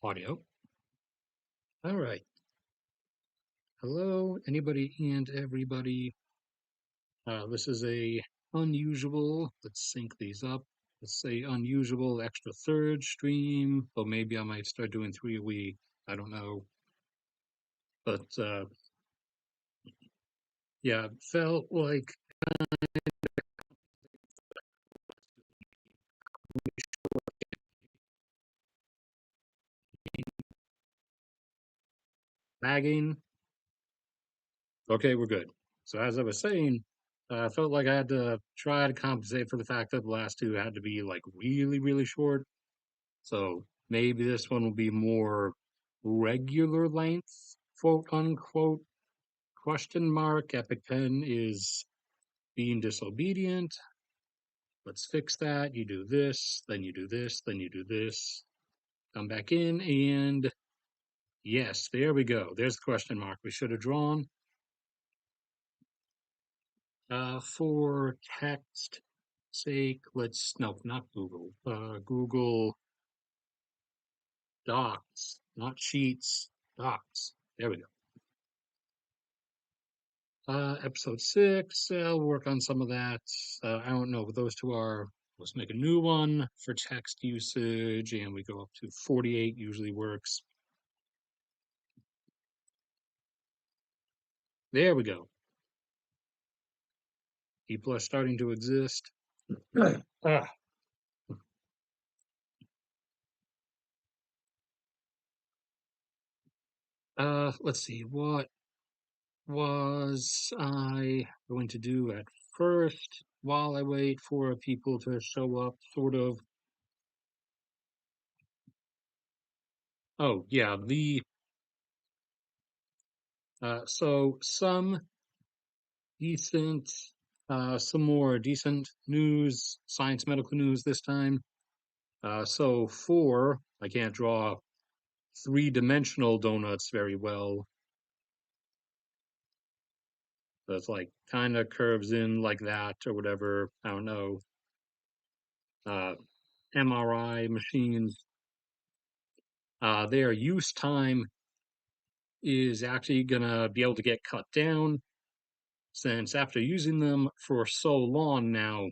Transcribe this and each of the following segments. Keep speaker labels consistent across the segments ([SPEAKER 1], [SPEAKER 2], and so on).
[SPEAKER 1] Audio. All right. Hello, anybody and everybody. This is a unusual, let's sync these up. Let's say unusual extra third stream, or maybe I might start doing 3 a week. I don't know. But yeah, felt like lagging. Okay, we're good. So as I was saying, I felt like I had to try to compensate for the fact that the last two had to be like really, really short. So maybe this one will be more regular length, quote unquote. Question mark. Epic Pen is being disobedient. Let's fix that. You do this, then you do this, then you do this. Come back in and yes, there we go. There's the question mark we should have drawn. For text sake, no, not Google. Google Docs, not Sheets, Docs. There we go. Episode 6, I'll work on some of that. I don't know what those two are. Let's make a new one for text usage, and we go up to 48, usually works. There we go. People are starting to exist. Ah. Let's see, what was I going to do at first while I wait for people to show up, sort of? Oh, yeah, so decent, some more decent news, science medical news this time. So four, I can't draw three-dimensional donuts very well. So it's like kind of curves in like that or whatever. I don't know. Uh, MRI machines, their use time is actually gonna be able to get cut down since after using them for so long now,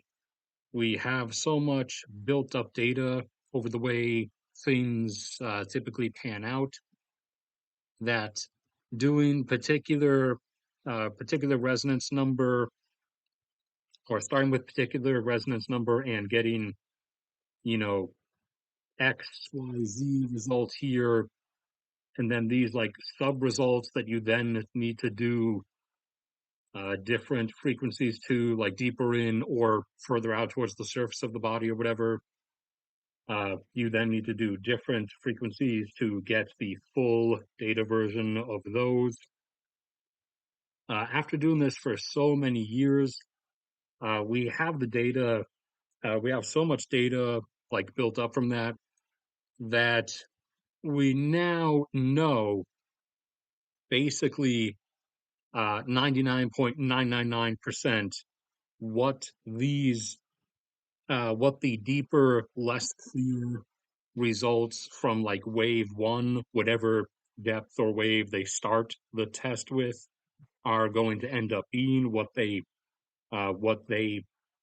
[SPEAKER 1] we have so much built up data over the way things typically pan out that doing particular resonance number or starting with particular resonance number and getting, you know, X, Y, Z result here, and then these like sub results that you then need to do different frequencies to, like deeper in or further out towards the surface of the body or whatever. You then need to do different frequencies to get the full data version of those. After doing this for so many years, we have the data. We have so much data like built up from that we now know basically 99.999% what what the deeper, less clear results from like wave one, whatever depth or wave they start the test with, are going to end up being what they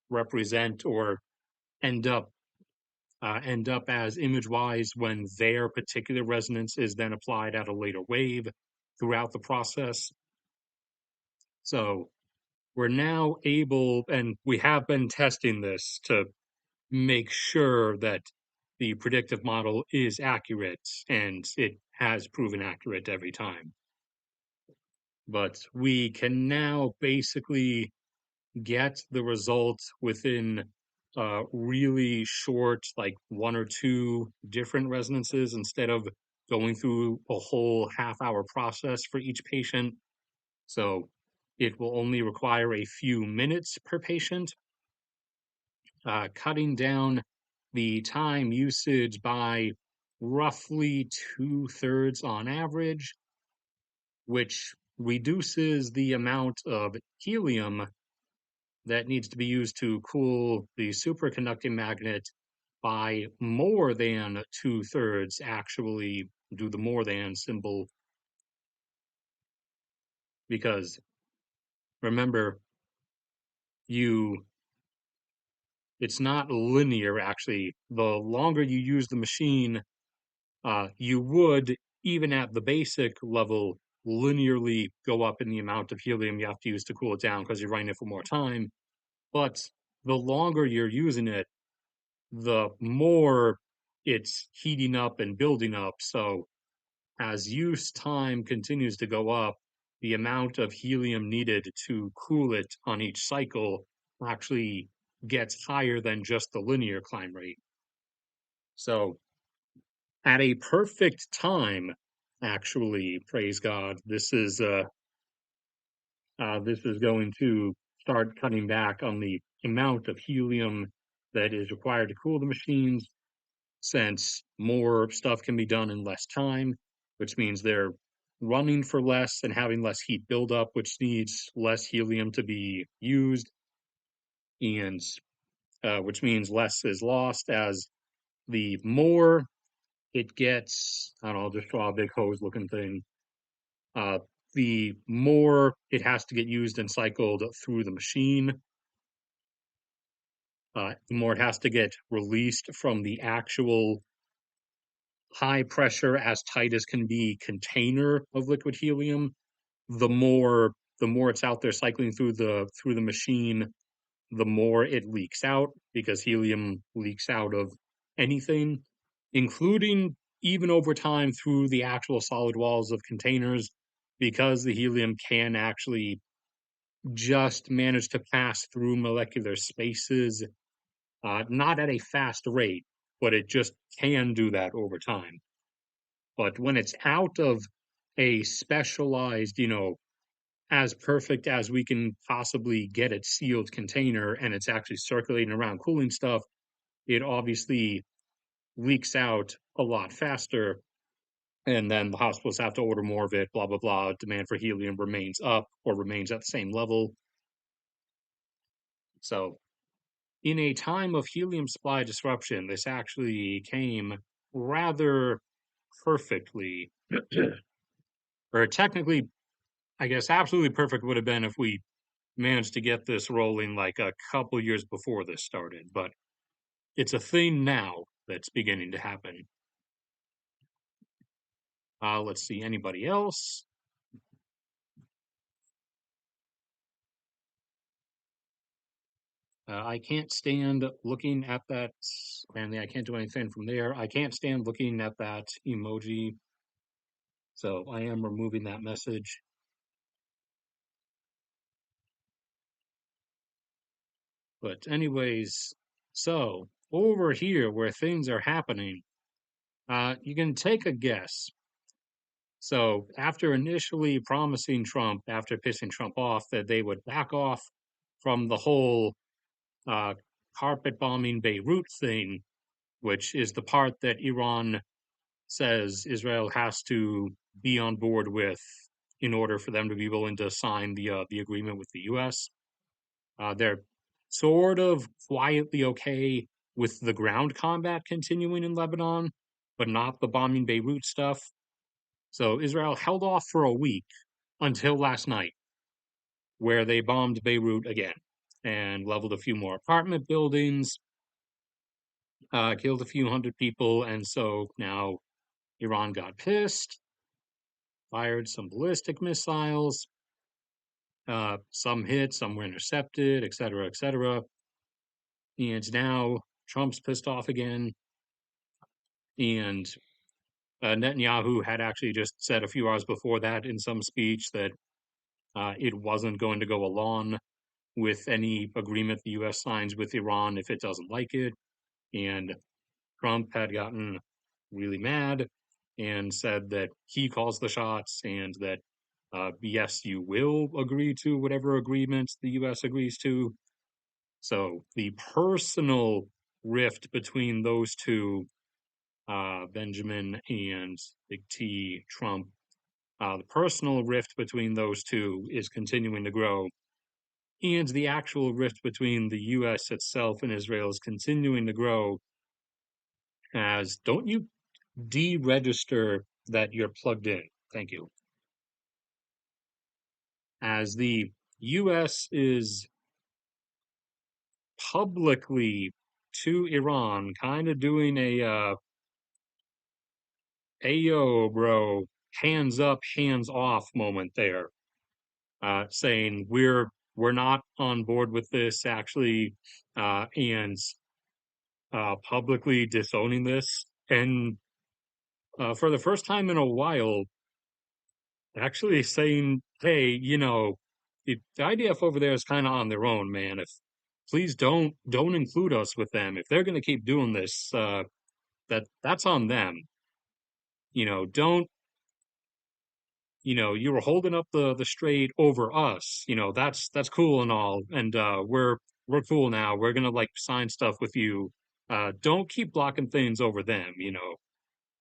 [SPEAKER 1] represent or end up end up as image wise when their particular resonance is then applied at a later wave throughout the process. So we're now able, and we have been testing this to make sure that the predictive model is accurate, and it has proven accurate every time. But we can now basically get the results within really short, like one or two different resonances instead of going through a whole half-hour process for each patient. So it will only require a few minutes per patient, cutting down the time usage by roughly 2/3 on average, which reduces the amount of helium that needs to be used to cool the superconducting magnet by more than 2/3 actually do the more than symbol, because remember, you it's not linear actually. The longer you use the machine, you would, even at the basic level, linearly go up in the amount of helium you have to use to cool it down because you're running it for more time. But the longer you're using it, the more it's heating up and building up. So as use time continues to go up, the amount of helium needed to cool it on each cycle actually gets higher than just the linear climb rate. So at a perfect time, actually, praise God, this is going to start cutting back on the amount of helium that is required to cool the machines, since more stuff can be done in less time, which means they're running for less and having less heat buildup, which needs less helium to be used, and which means less is lost. As the more it gets, I don't know, I'll just draw a big hose looking thing. Uh, the more it has to get used and cycled through the machine, the more it has to get released from the actual high pressure, as tight as can be container of liquid helium, the more it's out there cycling through the machine, the more it leaks out, because helium leaks out of anything, including even over time through the actual solid walls of containers, because the helium can actually just manage to pass through molecular spaces, not at a fast rate, but it just can do that over time. But when it's out of a specialized, as perfect as we can possibly get it sealed container, and it's actually circulating around cooling stuff, it obviously leaks out a lot faster. And then the hospitals have to order more of it, blah, blah, blah. Demand for helium remains up or remains at the same level. So, in a time of helium supply disruption, this actually came rather perfectly, or technically, I guess absolutely perfect would have been if we managed to get this rolling like a couple years before this started, but it's a thing now that's beginning to happen. Let's see, anybody else? I can't stand looking at that. Apparently, I can't do anything from there. I can't stand looking at that emoji, so I am removing that message. But anyways, so over here where things are happening, you can take a guess. So after initially promising Trump, after pissing Trump off, that they would back off from the whole uh, carpet bombing Beirut thing, which is the part that Iran says Israel has to be on board with in order for them to be willing to sign the agreement with the U.S. They're sort of quietly okay with the ground combat continuing in Lebanon, but not the bombing Beirut stuff. So Israel held off for a week until last night, where they bombed Beirut again and leveled a few more apartment buildings, killed a few hundred people, and so now Iran got pissed, fired some ballistic missiles. Some hit, some were intercepted, etc., etc. And now Trump's pissed off again, and Netanyahu had actually just said a few hours before that in some speech that it wasn't going to go along with any agreement the U.S. signs with Iran if it doesn't like it. And Trump had gotten really mad and said that he calls the shots, and that, yes, you will agree to whatever agreements the U.S. agrees to. So the personal rift between those two, Benjamin and Big T Trump, the personal rift between those two is continuing to grow. And the actual rift between the U.S. itself and Israel is continuing to grow, As don't you deregister that you're plugged in. Thank you. As the US is publicly to Iran, kind of doing a ayo, bro, hands up, hands off moment there, saying we're not on board with this actually, and publicly disowning this, and for the first time in a while, actually saying, hey, the IDF over there is kind of on their own, man. If please don't include us with them. If they're going to keep doing this, that's on them. Don't you were holding up the strait over us. That's cool and all, and we're cool now. We're gonna like sign stuff with you. Don't keep blocking things over them.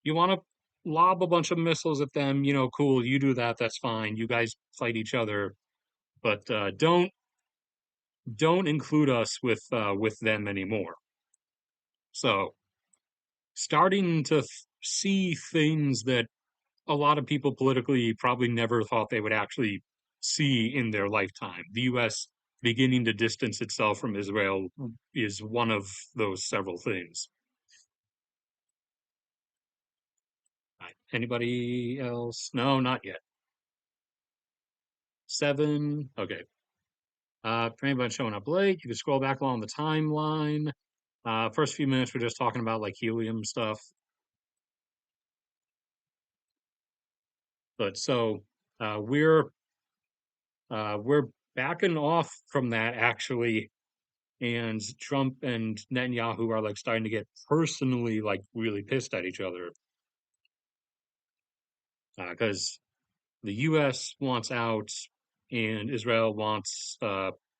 [SPEAKER 1] You want to lob a bunch of missiles at them. Cool. You do that. That's fine. You guys fight each other, but don't include us with them anymore. So starting to see things that a lot of people politically probably never thought they would actually see in their lifetime. The U.S. beginning to distance itself from Israel is one of those several things. Anybody else? No, not yet. 7. Okay. Anybody showing up late? You can scroll back along the timeline. First few minutes, we're just talking about like helium stuff. But so we're backing off from that actually, and Trump and Netanyahu are like starting to get personally like really pissed at each other because the U.S. wants out and Israel wants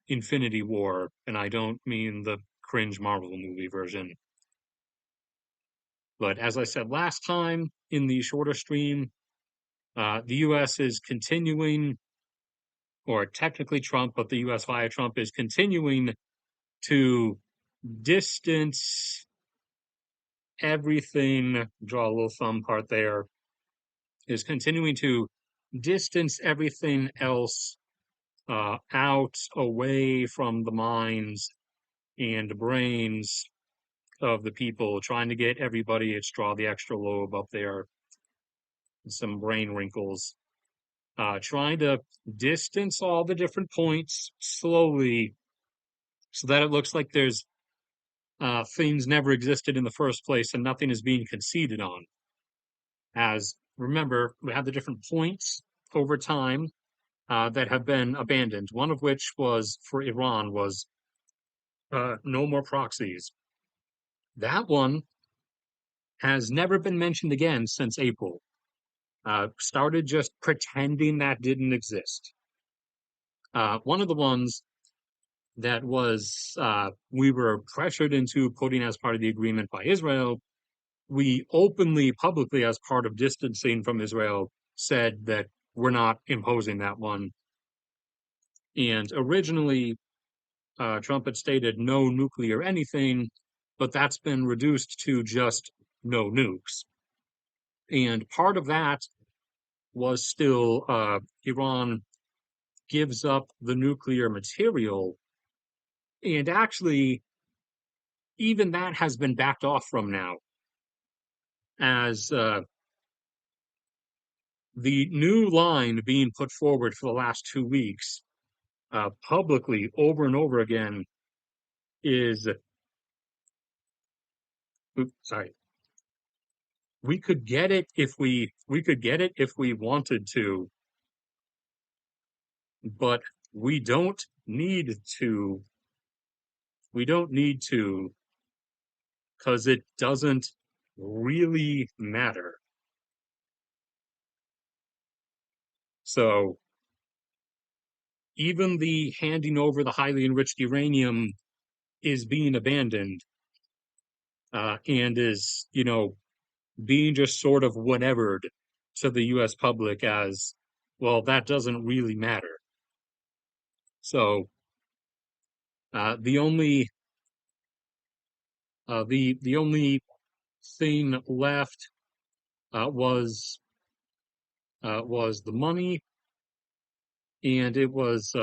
[SPEAKER 1] Infinity War, and I don't mean the cringe Marvel movie version. But as I said last time in the shorter stream, the U.S. is continuing, or technically Trump, but the U.S. via Trump is continuing to distance everything, draw a little thumb part there, is continuing to distance everything else out, away from the minds and brains of the people, trying to get everybody, it's draw the extra lobe up there, some brain wrinkles, trying to distance all the different points slowly so that it looks like there's things never existed in the first place and nothing is being conceded on. As remember, we have the different points over time that have been abandoned. One of which was for Iran was no more proxies. That one has never been mentioned again since April. Started just pretending that didn't exist. One of the ones that was we were pressured into putting as part of the agreement by Israel, we openly, publicly, as part of distancing from Israel, said that we're not imposing that one. And originally, Trump had stated no nuclear anything, but that's been reduced to just no nukes. And part of that was still Iran gives up the nuclear material. And actually, even that has been backed off from now, as the new line being put forward for the last 2 weeks publicly over and over again is, oops, sorry, we could get it if we could get it if we wanted to, but we don't need to. We don't need to because it doesn't really matter. So even the handing over the highly enriched uranium is being abandoned and is, being just sort of whatevered to the U.S. public as, well, that doesn't really matter. So the only thing left uh, was was the money, and it was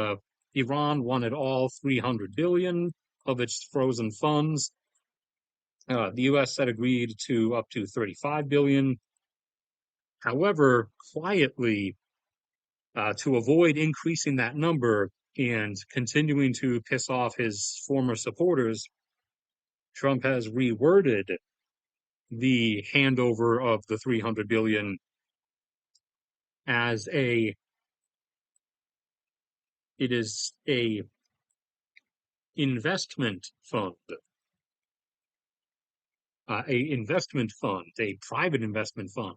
[SPEAKER 1] Iran wanted all 300 billion of its frozen funds. The U.S. had agreed to up to 35 billion. However, quietly, to avoid increasing that number and continuing to piss off his former supporters, Trump has reworded the handover of the 300 billion as it is a investment fund, a private investment fund.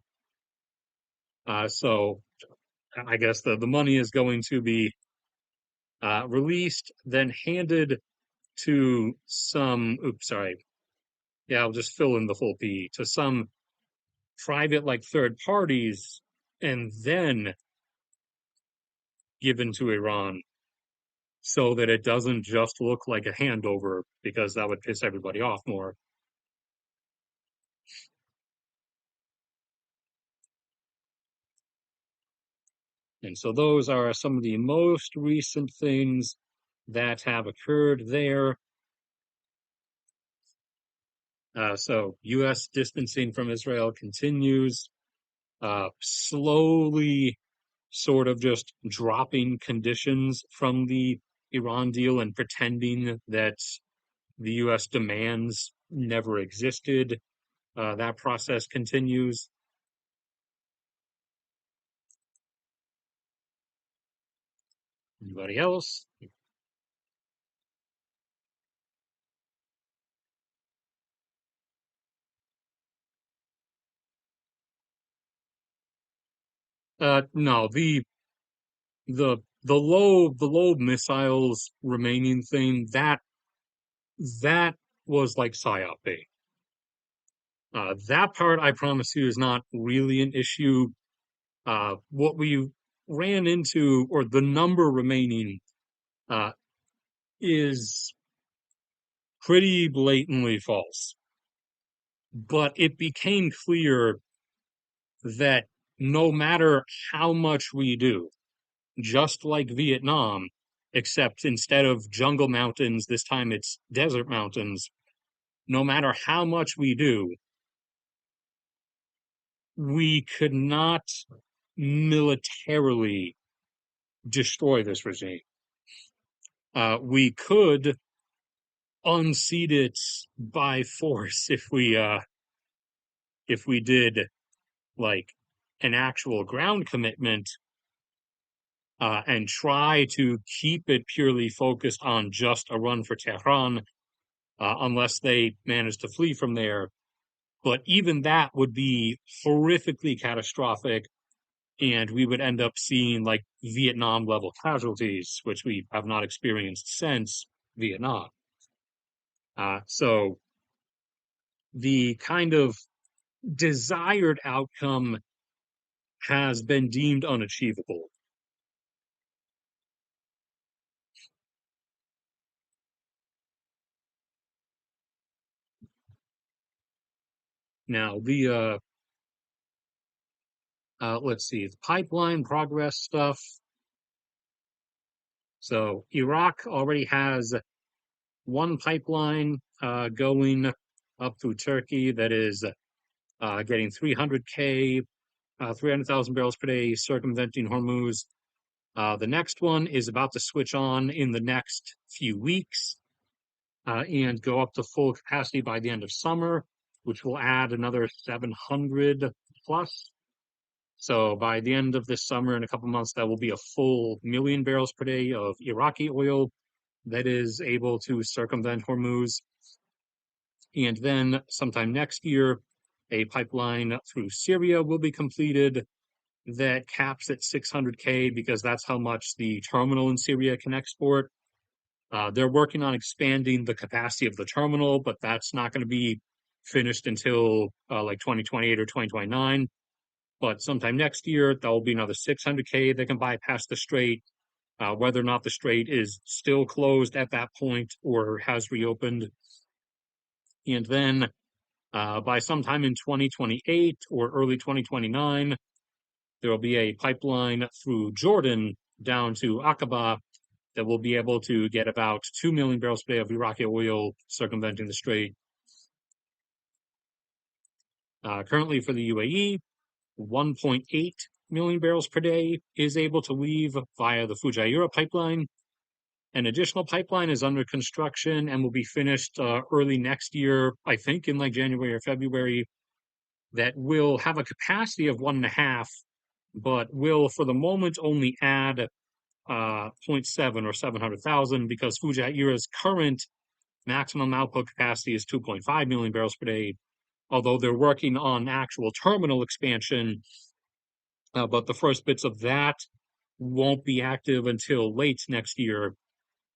[SPEAKER 1] So I guess the money is going to be released, then handed to some, oops, sorry. Yeah, I'll just fill in the full P, to some private, like third parties, and then given to Iran so that it doesn't just look like a handover, because that would piss everybody off more. And so those are some of the most recent things that have occurred there. So U.S. distancing from Israel continues, slowly sort of just dropping conditions from the Iran deal and pretending that the U.S. demands never existed. That process continues. Anybody else? No, the low missiles remaining thing, that was like psyop bait. That part, I promise you, is not really an issue. What we ran into, or the number remaining, uh, is pretty blatantly false. But it became clear that no matter how much we do, just like Vietnam, except instead of jungle mountains, this time it's desert mountains, no matter how much we do, we could not militarily destroy this regime. We could unseat it by force if we did like an actual ground commitment, and try to keep it purely focused on just a run for Tehran, unless they manage to flee from there. But even that would be horrifically catastrophic, and we would end up seeing like Vietnam level casualties, which we have not experienced since Vietnam. So the kind of desired outcome has been deemed unachievable. Now, let's see, the pipeline progress stuff. So Iraq already has one pipeline going up through Turkey that is getting 300K, 300,000 barrels per day, circumventing Hormuz. The next one is about to switch on in the next few weeks, and go up to full capacity by the end of summer, which will add another 700 plus. So by the end of this summer, in a couple months, that will be a full million barrels per day of Iraqi oil that is able to circumvent Hormuz. And then sometime next year, a pipeline through Syria will be completed that caps at 600K, because that's how much the terminal in Syria can export. They're working on expanding the capacity of the terminal, but that's not going to be finished until like 2028 or 2029. But sometime next year, there will be another 600K that can bypass the strait. Whether or not the strait is still closed at that point or has reopened. And then By sometime in 2028 or early 2029, there will be a pipeline through Jordan down to Aqaba that will be able to get about 2 million barrels per day of Iraqi oil circumventing the strait. Currently for the UAE, 1.8 million barrels per day is able to leave via the Fujairah pipeline. An additional pipeline is under construction and will be finished early next year, I think in like January or February, that will have a capacity of 1.5, but will for the moment only add zero point 0.7 or 700,000 because Fujairah's current maximum output capacity is 2.5 million barrels per day, although they're working on actual terminal expansion. But the first bits of that won't be active until late next year.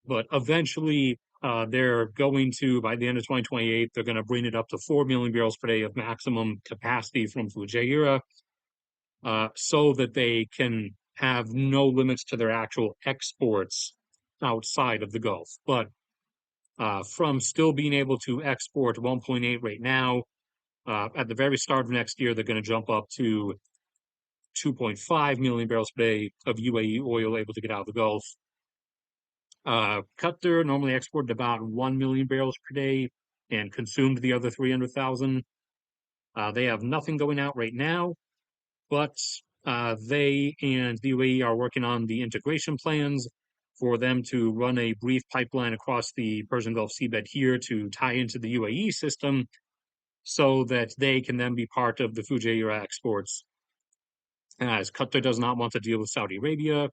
[SPEAKER 1] But eventually, they're going to, by the end of 2028, they're going to bring it up to 4 million barrels per day of maximum capacity from Fujairah, so that they can have no limits to their actual exports outside of the Gulf. But from still being able to export 1.8 right now, at the very start of next year, they're going to jump up to 2.5 million barrels per day of UAE oil able to get out of the Gulf. Qatar normally exported about 1 million barrels per day and consumed the other 300,000. They have nothing going out right now, but they and the UAE are working on the integration plans for them to run a brief pipeline across the Persian Gulf seabed here to tie into the UAE system so that they can then be part of the Fujairah exports. As Qatar does not want to deal with Saudi Arabia,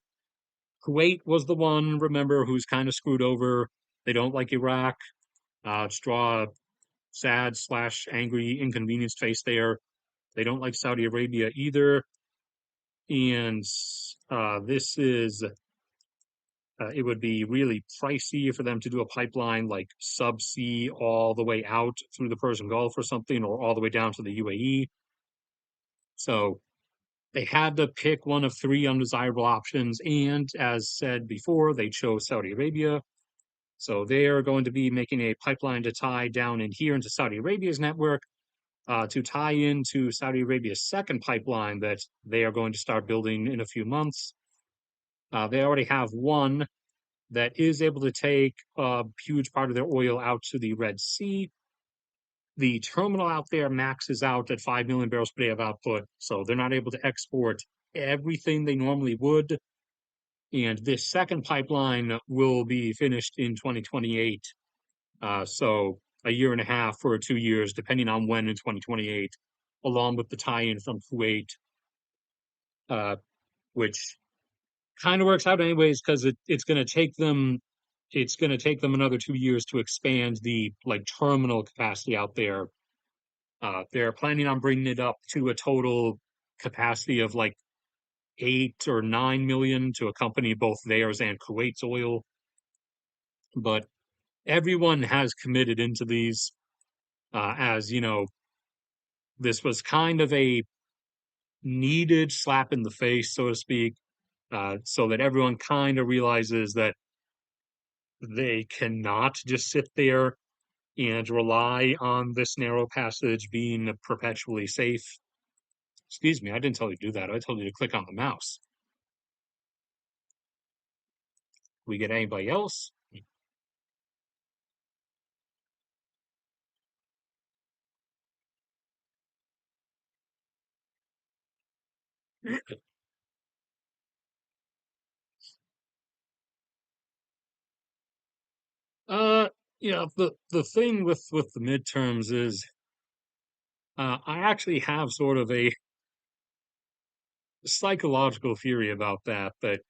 [SPEAKER 1] Kuwait was the one, remember, who's kind of screwed over. They don't like Iraq. Just draw a sad slash angry inconvenienced face there. They don't like Saudi Arabia either. And this is, it would be really pricey for them to do a pipeline like subsea all the way out through the Persian Gulf or something, or all the way down to the UAE. So they had to pick one of three undesirable options. And as said before, they chose Saudi Arabia. So they are going to be making a pipeline to tie down in here into Saudi Arabia's network, to tie into Saudi Arabia's second pipeline that they are going to start building in a few months. They already have one that is able to take a huge part of their oil out to the Red Sea. The terminal out there maxes out at 5 million barrels per day of output, so they're not able to export everything they normally would. And this second pipeline will be finished in 2028. So a year and a half or 2 years, depending on when in 2028, along with the tie-in from Kuwait, uh, which kind of works out anyways because it's going to take them another 2 years to expand the like terminal capacity out there. They're planning on bringing it up to a total capacity of like 8 or 9 million to accompany both theirs and Kuwait's oil. But everyone has committed into these, as you know, this was kind of a needed slap in the face, so to speak, so that everyone kind of realizes that they cannot just sit there and rely on this narrow passage being perpetually safe. Excuse me, I didn't tell you to do that. I told you to click on the mouse. We get anybody else? Uh, yeah, the thing with the midterms is, I actually have sort of a psychological theory about that. That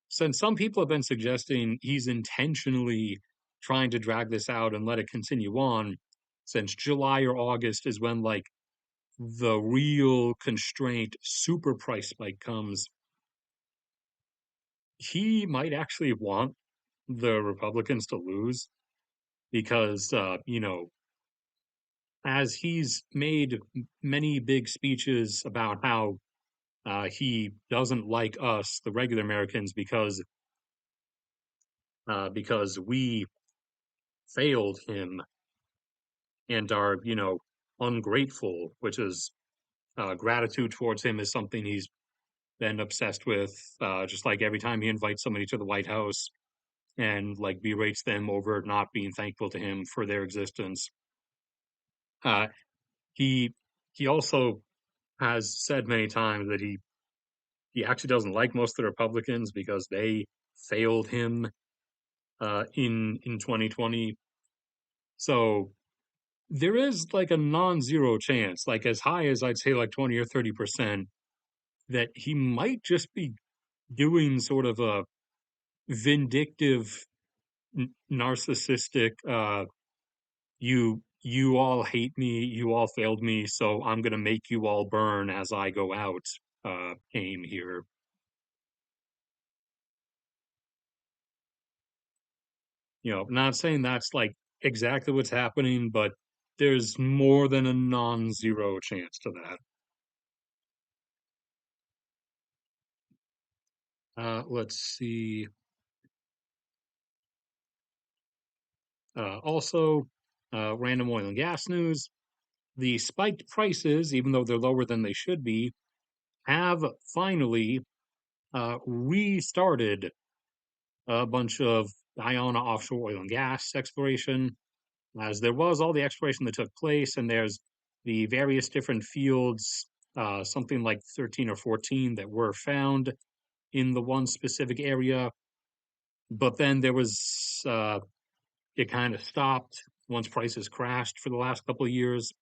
[SPEAKER 1] since some people have been suggesting he's intentionally trying to drag this out and let it continue on, since July or August is when like the real constraint super price spike comes, he might actually want the Republicans to lose because, as he's made many big speeches about how he doesn't like us, the regular Americans, because we failed him and are, ungrateful, which is gratitude towards him is something he's been obsessed with. Just like every time he invites somebody to the White House and like berates them over not being thankful to him for their existence. Uh, he he also has said many times that he actually doesn't like most of the Republicans because they failed him in 2020. So there is like a non-zero chance, like as high as I'd say like 20 or 30%, that he might just be doing sort of a vindictive, narcissistic, you all hate me, you all failed me, so I'm gonna make you all burn as I go out, aim here. Not saying that's like exactly what's happening, but there's more than a non-zero chance to that. Let's see. Also, random oil and gas news. The spiked prices, even though they're lower than they should be, have finally restarted a bunch of Guyana offshore oil and gas exploration, as there was all the exploration that took place, and there's the various different fields, something like 13 or 14 that were found in the one specific area. But then it kind of stopped once prices crashed for the last couple of years.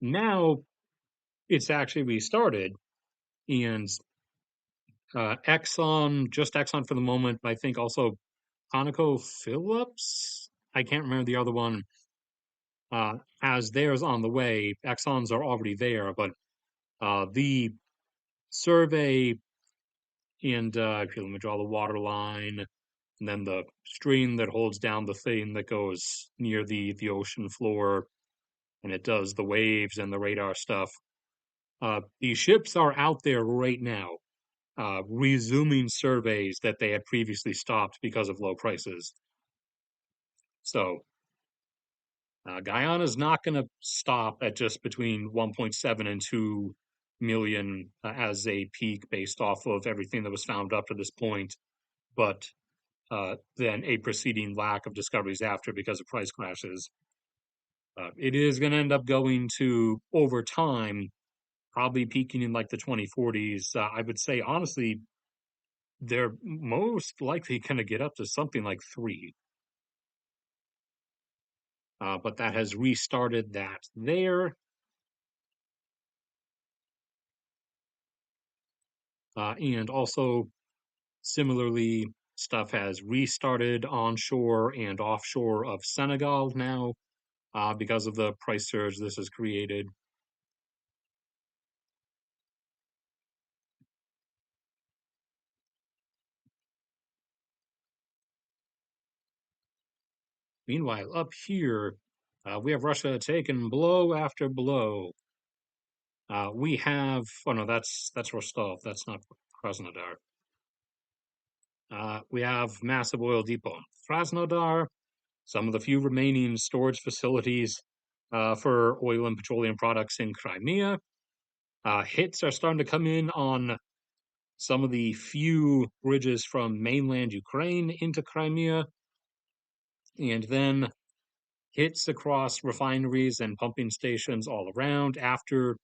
[SPEAKER 1] Now it's actually restarted, and just Exxon for the moment, but I think also ConocoPhillips. I can't remember the other one. As theirs on the way, Exxon's are already there, but the survey and here, let me draw the water line, and then the string that holds down the thing that goes near the ocean floor, and it does the waves and the radar stuff. These ships are out there right now, resuming surveys that they had previously stopped because of low prices. So Guyana's not going to stop at just between 1.7 and 2 million as a peak based off of everything that was found up to this point, but then a preceding lack of discoveries after because of price crashes. It is going to end up going to, over time, probably peaking in like the 2040s. I would say, honestly, they're most likely going to get up to something like 3. But that has restarted that there. And also, similarly, stuff has restarted onshore and offshore of Senegal now because of the price surge this has created. Meanwhile, up here, we have Russia taking blow after blow. We have, oh no, that's Rostov. That's not Krasnodar. We have massive oil depot in Krasnodar, some of the few remaining storage facilities for oil and petroleum products in Crimea. Hits are starting to come in on some of the few bridges from mainland Ukraine into Crimea, and then hits across refineries and pumping stations all around after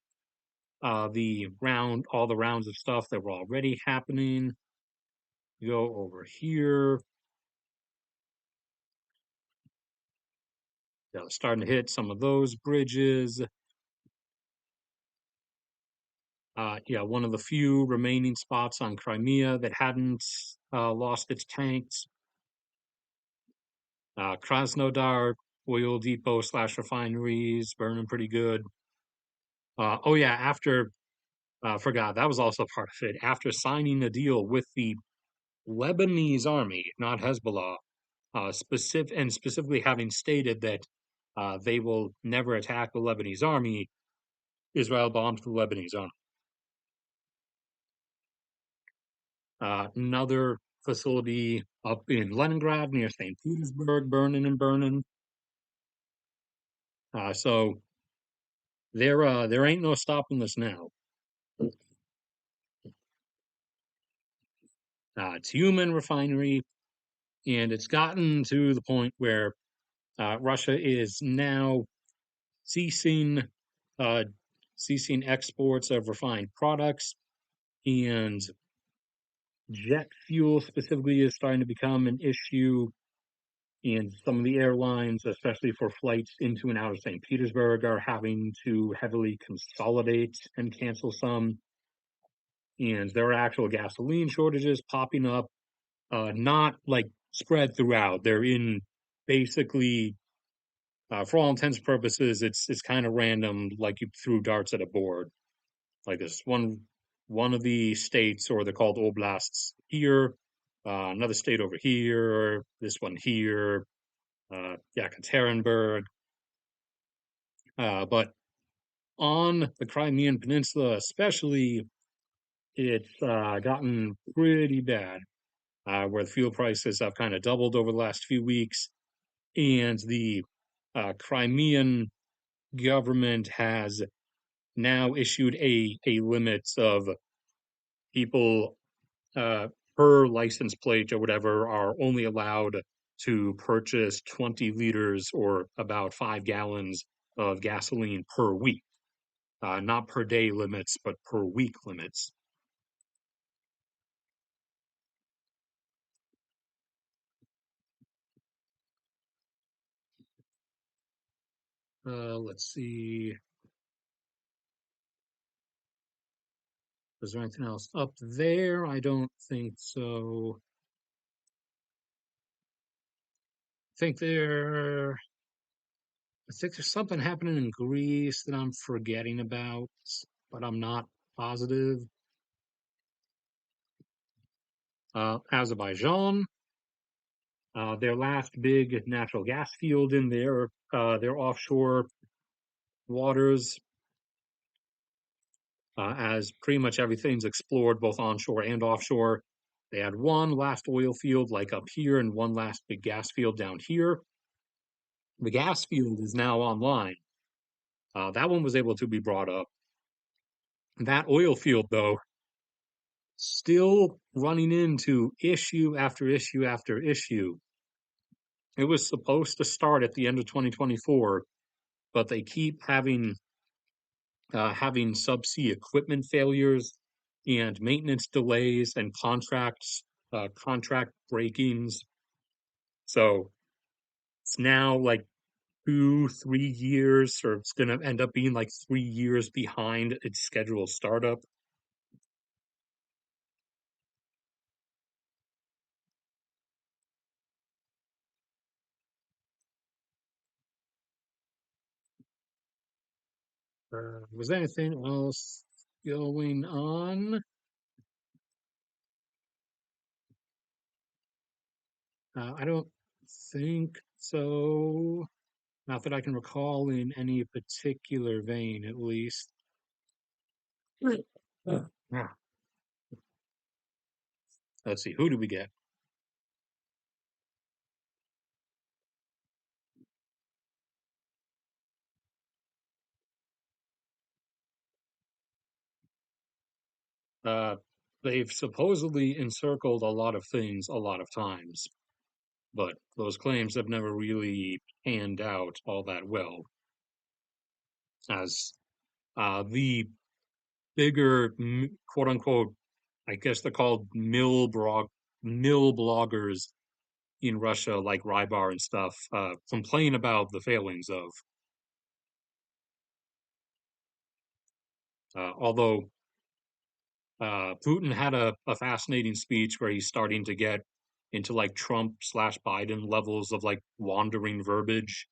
[SPEAKER 1] all the rounds of stuff that were already happening. Go over here, starting to hit some of those bridges. Yeah, one of the few remaining spots on Crimea that hadn't lost its tanks. Krasnodar oil depot slash refineries burning pretty good. Oh yeah, after forgot that was also part of it. After signing a deal with the Lebanese army, not Hezbollah, specifically having stated that they will never attack the Lebanese army, Israel bombed the Lebanese army. Another facility up in Leningrad near St. Petersburg burning and burning. So there ain't no stopping this now. It's human refinery, and it's gotten to the point where Russia is now ceasing uh, ceasing exports of refined products, and jet fuel specifically is starting to become an issue. And some of the airlines, especially for flights into and out of St. Petersburg, are having to heavily consolidate and cancel some. And there are actual gasoline shortages popping up, not like spread throughout. They're in basically, for all intents and purposes, it's kind of random, like you threw darts at a board. Like this one of the states, or they're called oblasts here, another state over here, this one here, Yekaterinburg. But on the Crimean Peninsula, especially, it's gotten pretty bad, where the fuel prices have kind of doubled over the last few weeks, and the Crimean government has now issued a limit of people uh, per license plate or whatever are only allowed to purchase 20 liters or about 5 gallons of gasoline per week. Not per day limits, but per week limits. Let's see. Is there anything else up there? I don't think so. I think there. I think there's something happening in Greece that I'm forgetting about, but I'm not positive. Azerbaijan, their last big natural gas field in their offshore waters, as pretty much everything's explored both onshore and offshore. They had one last oil field like up here and one last big gas field down here. The gas field is now online. That one was able to be brought up. That oil field, though, still running into issue after issue after issue. It was supposed to start at the end of 2024, but they keep having subsea equipment failures and maintenance delays and contract breakings. So it's now like 2, 3 years, or it's going to end up being like 3 years behind its scheduled startup. Was there anything else going on? I don't think so. Not that I can recall in any particular vein, at least. Ah, let's see, who do we get? Uh, they've supposedly encircled a lot of things a lot of times, but those claims have never really panned out all that well. As the bigger, quote unquote, I guess they're called mill bloggers in Russia, like Rybar and stuff, complain about the failings of. Although Putin had a fascinating speech where he's starting to get into like Trump/Biden levels of like wandering verbiage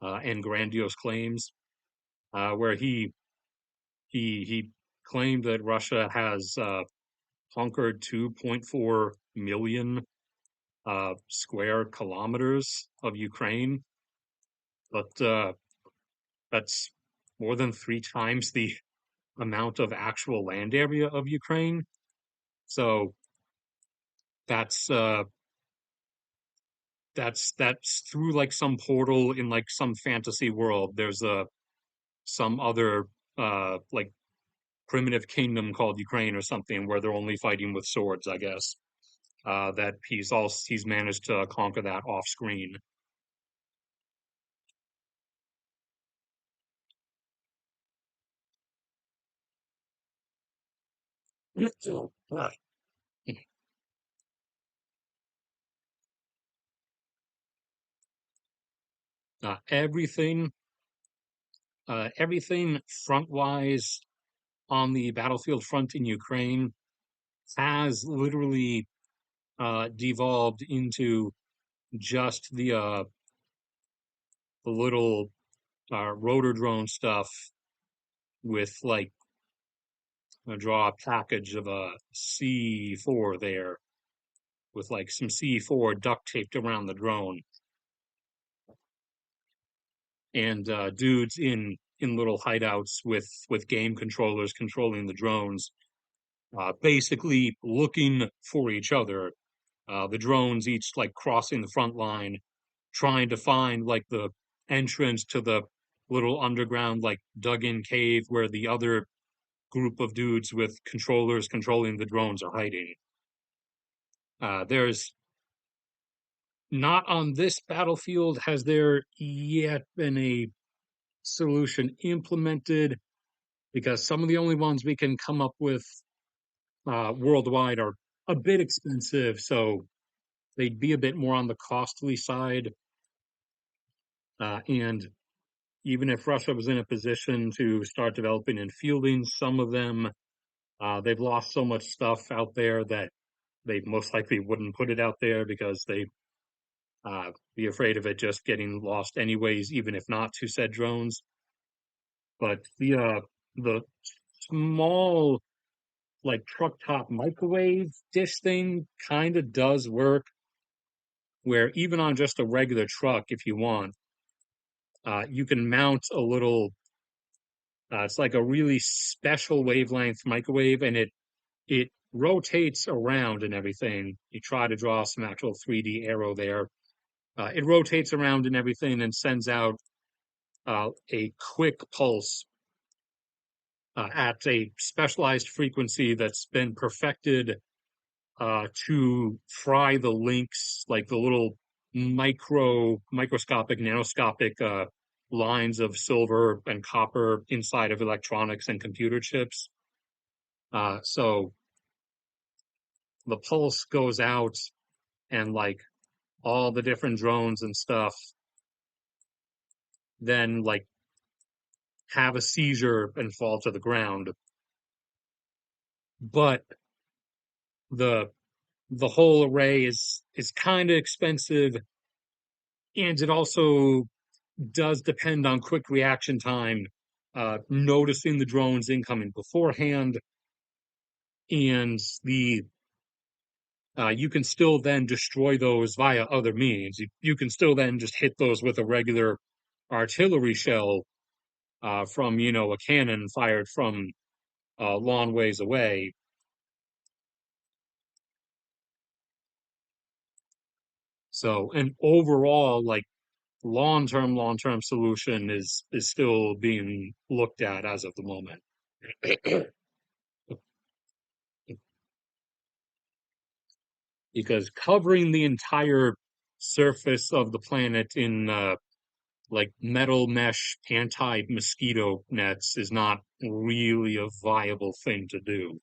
[SPEAKER 1] and grandiose claims, where he claimed that Russia has conquered 2.4 million square kilometers of Ukraine, but that's more than 3 times the amount of actual land area of Ukraine. So that's uh, that's through like some portal in like some fantasy world. There's some other like primitive kingdom called Ukraine or something where they're only fighting with swords, I guess. That he's managed to conquer that off screen. Everything, everything front wise on the battlefield front in Ukraine has literally devolved into just the little rotor drone stuff with like draw a package of a C4 there with like some C4 duct taped around the drone and dudes in little hideouts with game controllers controlling the drones, basically looking for each other. The drones each like crossing the front line, trying to find like the entrance to the little underground like dug-in cave where the other group of dudes with controllers controlling the drones are hiding. There's not on this battlefield has there yet been a solution implemented because some of the only ones we can come up with worldwide are a bit expensive, so they'd be a bit more on the costly side. And even if Russia was in a position to start developing and fielding some of them, they've lost so much stuff out there that they most likely wouldn't put it out there because they be afraid of it just getting lost anyways, even if not to said drones. But the small like truck top microwave dish thing kind of does work, where even on just a regular truck, if you want, you can mount a little. It's like a really special wavelength microwave, and it rotates around and everything. You try to draw some actual 3D arrow there. It rotates around and everything and sends out a quick pulse at a specialized frequency that's been perfected to fry the links, like the little microscopic, nanoscopic lines of silver and copper inside of electronics and computer chips. So the pulse goes out and like all the different drones and stuff then like have a seizure and fall to the ground. But the the whole array is kind of expensive and it also does depend on quick reaction time, noticing the drones incoming beforehand, and the you can still then destroy those via other means. You can still then just hit those with a regular artillery shell from a cannon fired from a long ways away. So an overall like long term solution is still being looked at as of the moment. Because covering the entire surface of the planet in like metal mesh anti-mosquito nets is not really a viable thing to do.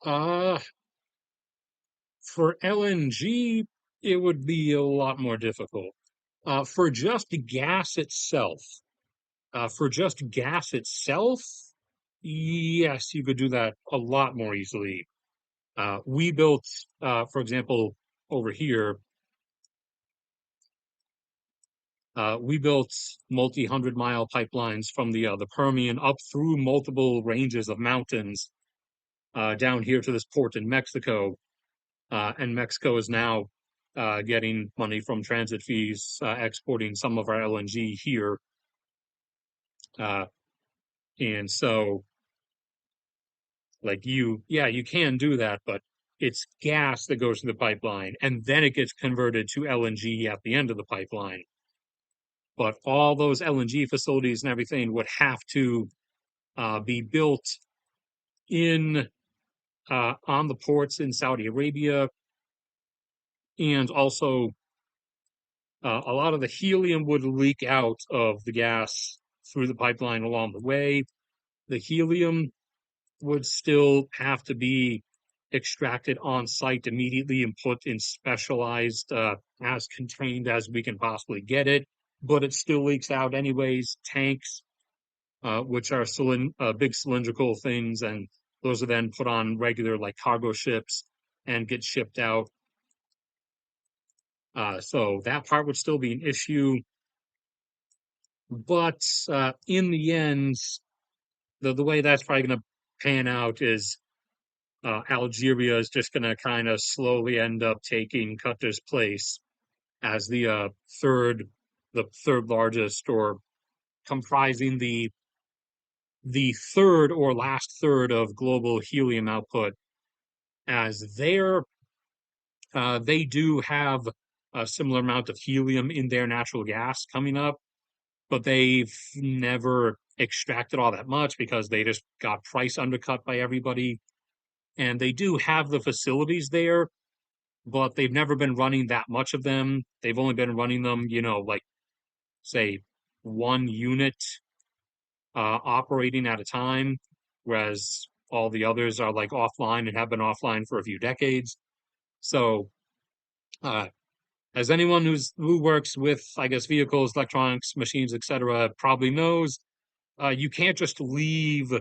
[SPEAKER 1] Uh, for LNG, it would be a lot more difficult. For just gas itself, yes, you could do that a lot more easily. We built, for example, over here, we built multi-hundred-mile pipelines from the Permian up through multiple ranges of mountains down here to this port in Mexico, and Mexico is now getting money from transit fees, exporting some of our LNG here, uh, and so. Like yeah, you can do that, but it's gas that goes to the pipeline, and then it gets converted to LNG at the end of the pipeline. But all those LNG facilities and everything would have to be built in on the ports in Saudi Arabia, and also a lot of the helium would leak out of the gas through the pipeline along the way. The helium would still have to be extracted on site immediately and put in specialized, as contained as we can possibly get it, but it still leaks out anyways. Tanks, which are big cylindrical things, and those are then put on regular like cargo ships and get shipped out. So that part would still be an issue, but in the end, the way that's probably going to pan out is Algeria is just going to kind of slowly end up taking Qatar's place as third, the third largest, or comprising the third or last third of global helium output, as they do have a similar amount of helium in their natural gas coming up, but they've never extracted all that much because they just got price undercut by everybody. And they do have the facilities there, but they've never been running that much of them. They've only been running them, like say 1 unit operating at a time, whereas all the others are like offline and have been offline for a few decades. So, uh, as anyone who works with, I guess, vehicles, electronics, machines, etc., probably knows, you can't just leave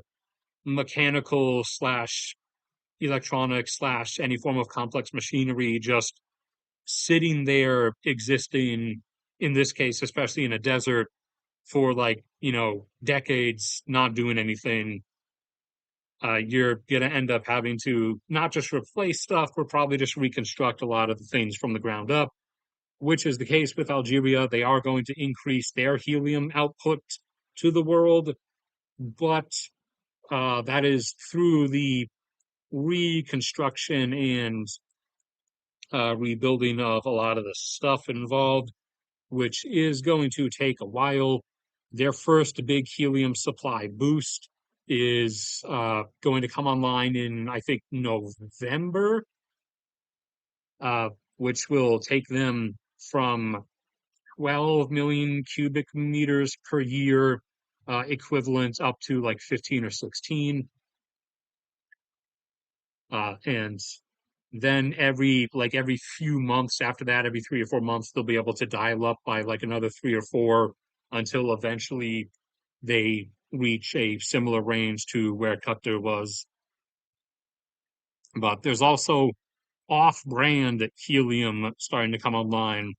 [SPEAKER 1] mechanical slash electronics slash any form of complex machinery just sitting there existing, in this case, especially in a desert, for like, decades, not doing anything. You're going to end up having to not just replace stuff, but probably just reconstruct a lot of the things from the ground up, which is the case with Algeria. They are going to increase their helium output to the world, but that is through the reconstruction and rebuilding of a lot of the stuff involved, which is going to take a while. Their first big helium supply boost is going to come online in, I think, November, uh, which will take them from 12 million cubic meters per year equivalent up to like 15 or 16. And then every few months after that, every 3 or 4 months, they'll be able to dial up by like another 3 or 4 until eventually they reach a similar range to where Qatar was. But there's also off-brand helium starting to come online,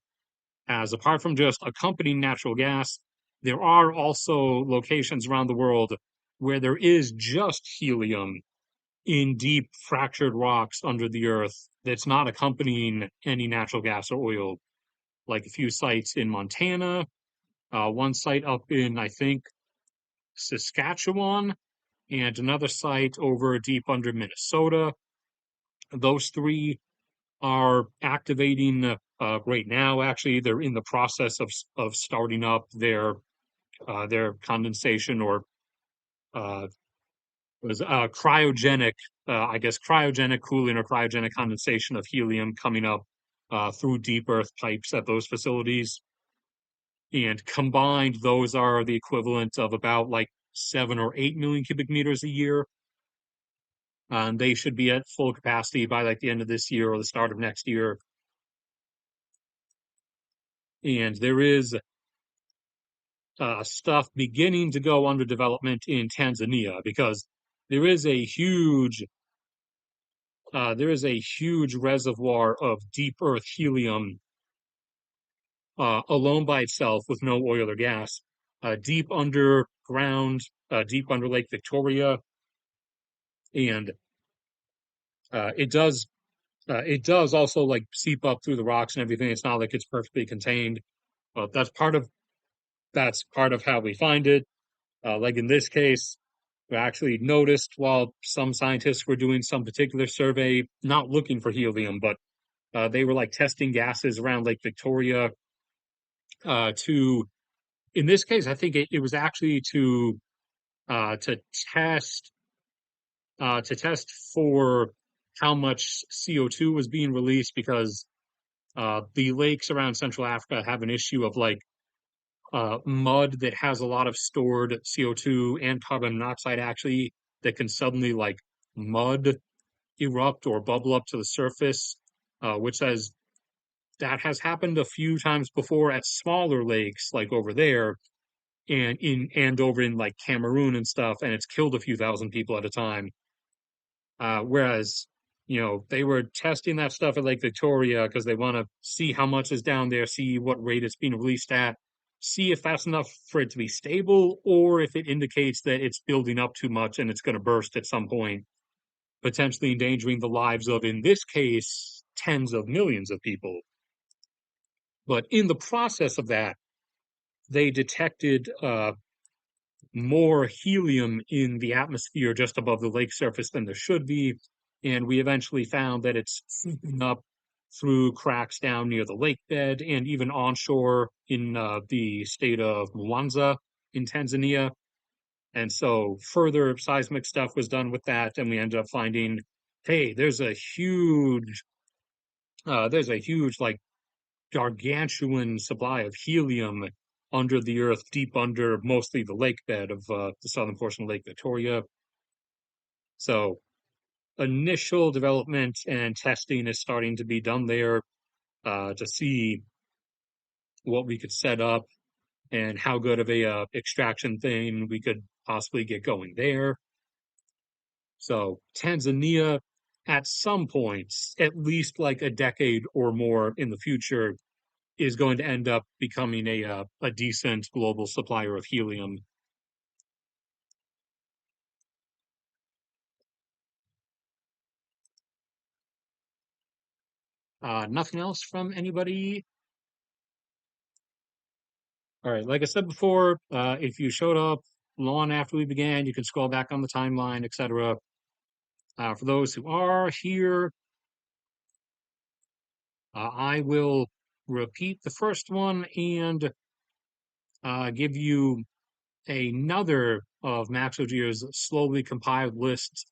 [SPEAKER 1] as apart from just accompanying natural gas, there are also locations around the world where there is just helium in deep fractured rocks under the earth that's not accompanying any natural gas or oil, like a few sites in Montana, one site up in, I think, Saskatchewan, and another site over deep under Minnesota. Those three are activating right now. Actually, they're in the process of starting up their condensation or uh, was cryogenic, I guess, cryogenic cooling or cryogenic condensation of helium coming up through deep earth pipes at those facilities. And combined, those are the equivalent of about like 7 or 8 million cubic meters a year. And they should be at full capacity by like the end of this year or the start of next year. And there is stuff beginning to go under development in Tanzania, because there is a huge reservoir of deep earth helium alone by itself with no oil or gas, deep underground, deep under Lake Victoria, and it does also like seep up through the rocks and everything. It's not like it's perfectly contained, but that's part of how we find it. Like in this case, I actually noticed while some scientists were doing some particular survey, not looking for helium, but they were like testing gases around Lake Victoria to, in this case, I think it was actually uh, to test to test for how much CO2 was being released because the lakes around Central Africa have an issue of like mud that has a lot of stored CO2 and carbon monoxide actually that can suddenly like mud erupt or bubble up to the surface, which says that has happened a few times before at smaller lakes like over there and over in like Cameroon and stuff, and it's killed a few thousand people at a time. Whereas, they were testing that stuff at Lake Victoria because they want to see how much is down there, see what rate it's being released at, see if that's enough for it to be stable, or if it indicates that it's building up too much and it's going to burst at some point, potentially endangering the lives of, in this case, tens of millions of people. But in the process of that, they detected more helium in the atmosphere just above the lake surface than there should be. And we eventually found that it's seeping up through cracks down near the lake bed and even onshore in the state of Mwanza in Tanzania. And so further seismic stuff was done with that, and we ended up finding, hey, there's a huge like gargantuan supply of helium under the earth, deep under mostly the lake bed of the southern portion of Lake Victoria. So initial development and testing is starting to be done there to see what we could set up and how good of a extraction thing we could possibly get going there. So Tanzania, at some points, at least like a decade or more in the future, is going to end up becoming a decent global supplier of helium. Nothing else from anybody? All right, like I said before, if you showed up long after we began, you can scroll back on the timeline, etc. For those who are here, I will repeat the first one and give you another of Max Ogier's slowly compiled lists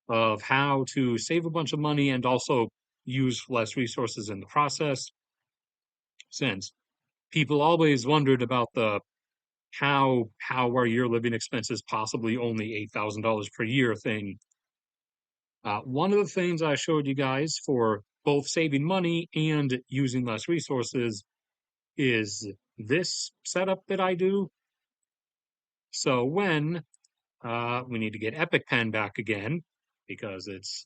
[SPEAKER 1] of how to save a bunch of money and also use less resources in the process. Since people always wondered about the how are your living expenses possibly only $8,000 per year thing. One of the things I showed you guys for both saving money and using less resources is this setup that I do. So when we need to get Epic Pen back again because it's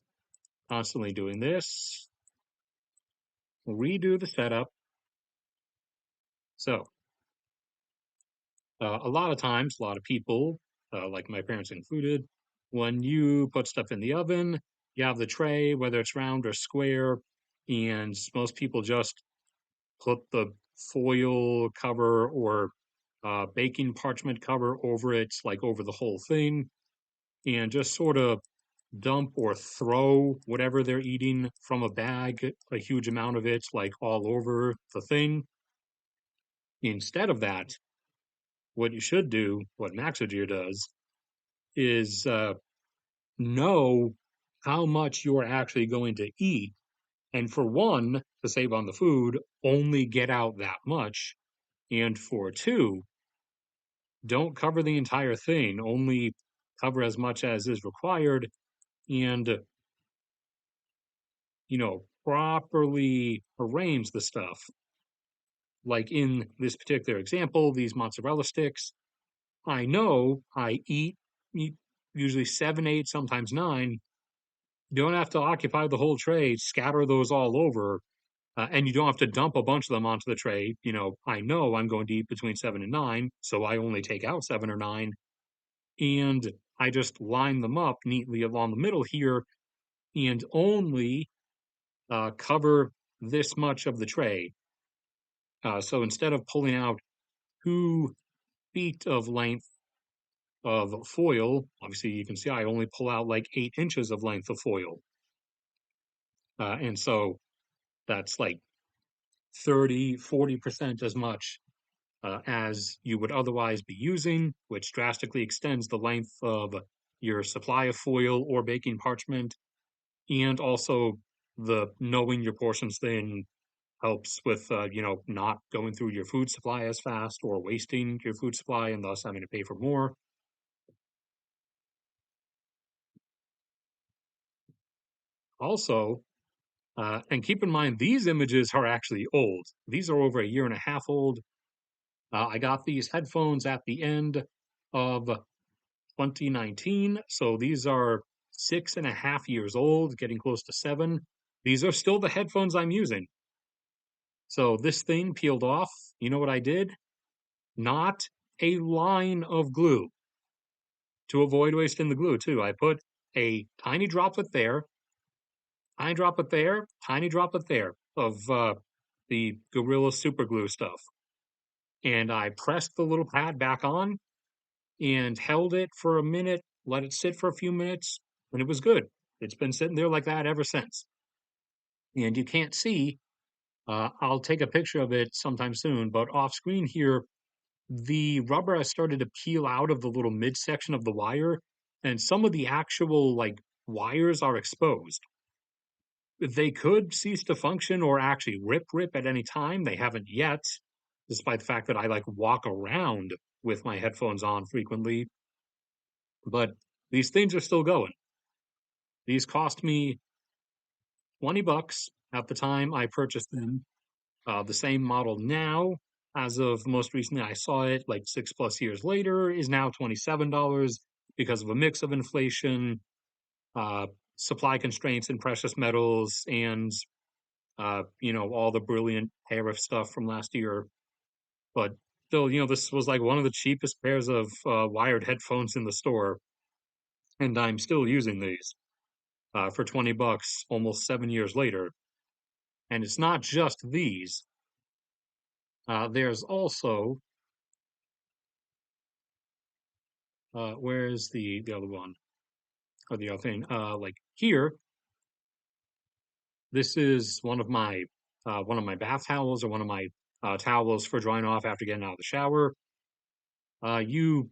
[SPEAKER 1] constantly doing this, redo the setup. So a lot of times, a lot of people, like my parents included, when you put stuff in the oven, you have the tray, whether it's round or square, and most people just put the foil cover or baking parchment cover over it, like over the whole thing, and just sort of dump or throw whatever they're eating from a bag, a huge amount of it, like all over the thing. Instead of that, what you should do, what Maxogear does, is know how much you're actually going to eat. And for one, to save on the food, only get out that much. And for two, don't cover the entire thing, only cover as much as is required and, properly arrange the stuff. Like in this particular example, these mozzarella sticks, I know I eat usually seven, eight, sometimes nine. You don't have to occupy the whole tray, scatter those all over, and you don't have to dump a bunch of them onto the tray. I know I'm going to eat between seven and nine, so I only take out seven or nine, and I just line them up neatly along the middle here and only cover this much of the tray. So instead of pulling out 2 feet of length of foil. Obviously, you can see I only pull out like 8 inches of length of foil. And so that's like 30–40% as much as you would otherwise be using, which drastically extends the length of your supply of foil or baking parchment. And also, the knowing your portions thin helps with, not going through your food supply as fast or wasting your food supply and thus having to pay for more. Also, and keep in mind, these images are actually old. These are over a year and a half old. I got these headphones at the end of 2019, so these are 6.5 years old, getting close to 7. These are still the headphones I'm using. So this thing peeled off. You know what I did? Not a line of glue to avoid wasting the glue, too. I put a tiny droplet there, tiny droplet there, tiny droplet there of the Gorilla Super Glue stuff. And I pressed the little pad back on and held it for a minute, let it sit for a few minutes, and it was good. It's been sitting there like that ever since. And you can't see, I'll take a picture of it sometime soon, but off screen here, the rubber has started to peel out of the little midsection of the wire, and some of the actual like wires are exposed. They could cease to function or actually rip at any time. They haven't yet, despite the fact that I like walk around with my headphones on frequently. But these things are still going. These cost me $20 at the time I purchased them. The same model now, as of most recently I saw it, like 6+ years later, is now $27 because of a mix of inflation, uh, supply constraints in precious metals, and all the brilliant tariff stuff from last year. But still, this was like one of the cheapest pairs of wired headphones in the store, and I'm still using these for $20 almost 7 years later. And it's not just these. There's also where's the other one or the other thing? Like here, this is one of my bath towels or one of my towels for drying off after getting out of the shower. You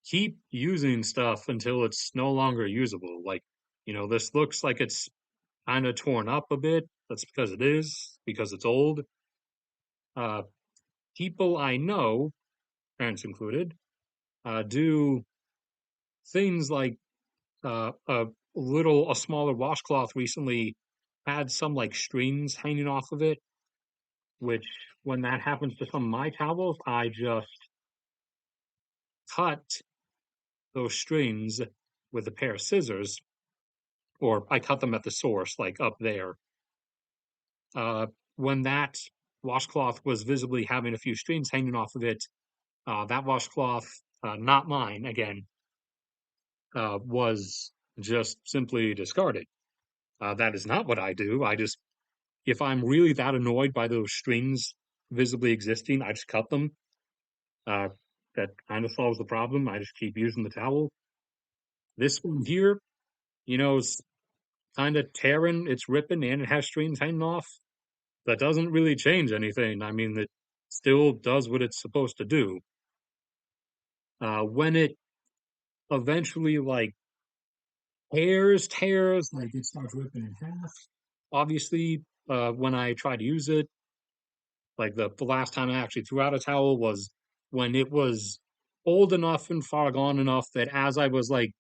[SPEAKER 1] keep using stuff until it's no longer usable. Like, this looks like it's kind of torn up a bit. That's because it is, because it's old. Uh, People I know, parents included, do things like a smaller washcloth recently had some like strings hanging off of it, which when that happens to some of my towels, I just cut those strings with a pair of scissors, or I cut them at the source, like up there. Uh, when that washcloth was visibly having a few strings hanging off of it, that washcloth, not mine again, was just simply discarded. That is not what I do. If I'm really that annoyed by those strings visibly existing, I just cut them. Uh, that kind of solves the problem. I just keep using the towel. This one here, is kind of tearing, it's ripping, and it has strings hanging off. That doesn't really change anything. I mean, it still does what it's supposed to do. When it eventually like tears, like it starts ripping in half. Obviously, when I try to use it, like the last time I actually threw out a towel was when it was old enough and far gone enough that as I was like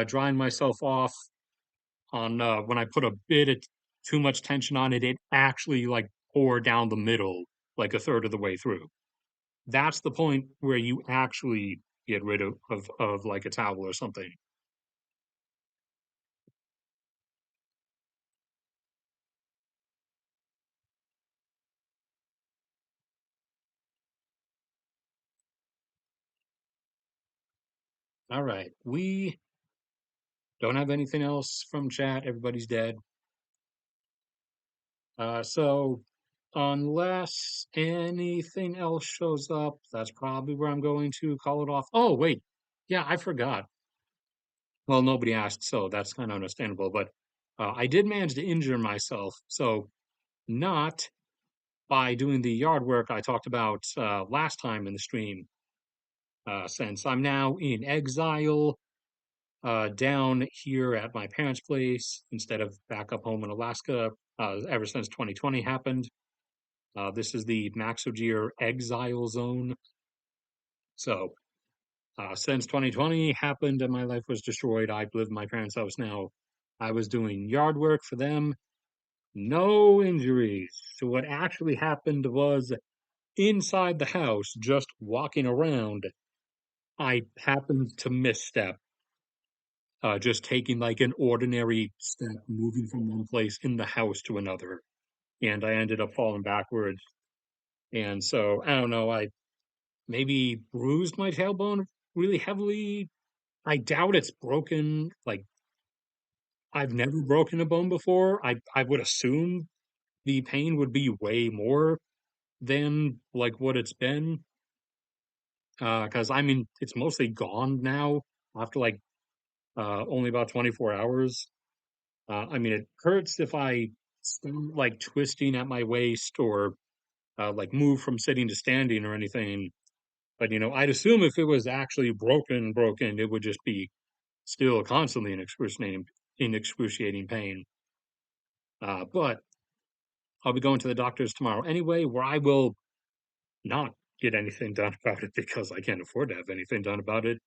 [SPEAKER 1] drying myself off on when I put a bit of too much tension on it, it actually like poured down the middle like a third of the way through. That's the point where you actually get rid of like a towel or something. All right, we don't have anything else from chat. Everybody's dead. So unless anything else shows up, that's probably where I'm going to call it off. Oh, wait. Yeah, I forgot. Well, nobody asked, so that's kind of understandable. But I did manage to injure myself. So, not by doing the yard work I talked about last time in the stream, since I'm now in exile down here at my parents' place instead of back up home in Alaska ever since 2020 happened. This is the Maxogear exile zone. So, since 2020 happened and my life was destroyed, I live in my parents' house now. I was doing yard work for them, no injuries. So, what actually happened was inside the house, just walking around, I happened to misstep, just taking like an ordinary step, moving from one place in the house to another. And I ended up falling backwards. And so, I don't know, I maybe bruised my tailbone really heavily. I doubt it's broken. Like, I've never broken a bone before. I would assume the pain would be way more than like what it's been. Because I mean, it's mostly gone now after like only about 24 hours. I mean, it hurts if I start like twisting at my waist or like move from sitting to standing or anything. But I'd assume if it was actually broken, it would just be still constantly in excruciating pain. But I'll be going to the doctors tomorrow anyway, where I will not get anything done about it because I can't afford to have anything done about it.